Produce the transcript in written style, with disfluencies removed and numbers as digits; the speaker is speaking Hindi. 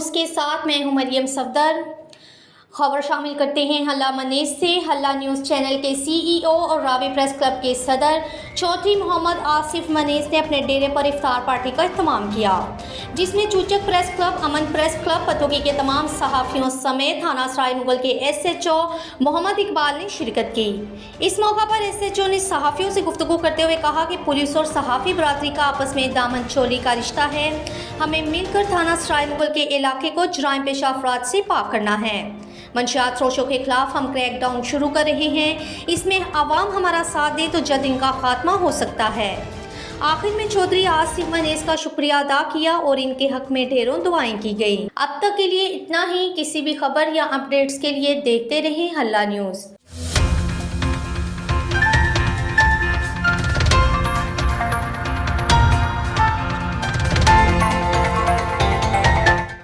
न्यूज़ के साथ मैं हूं मरियम सफदर। खबर शामिल करते हैं हल्ला मनेज से। हल्ला न्यूज़ चैनल के सीईओ और रावी प्रेस क्लब के सदर चौधरी मोहम्मद आसिफ मनेज ने अपने डेरे पर इफ्तार पार्टी का इत्तमाम किया, जिसमें चूचक प्रेस क्लब, अमन प्रेस क्लब, पतोगी के तमाम सहाफ़ियों समेत थाना सराय मुगल के एसएचओ मोहम्मद इकबाल ने शिरकत की। इस मौका पर एसएचओ ने सहाफ़ियों से गुफ्तगू करते हुए कहा कि पुलिस और सहाफ़ी बरादरी का आपस में दामन चोली का रिश्ता है। हमें मिलकर थाना सराय मुगल के इलाके को जराइम पेशा अफराद से पाक करना है। मंशियात फरोशों के खिलाफ हम क्रैकडाउन शुरू कर रहे हैं। इसमें आवाम हमारा साथ दे तो जल्द इनका खात्मा हो सकता है। आखिर में चौधरी आसिफ मनेज का शुक्रिया अदा किया और इनके हक में ढेरों दुआएं की गई। अब तक के लिए इतना ही। किसी भी खबर या अपडेट्स के लिए देखते रहें हल्ला न्यूज़।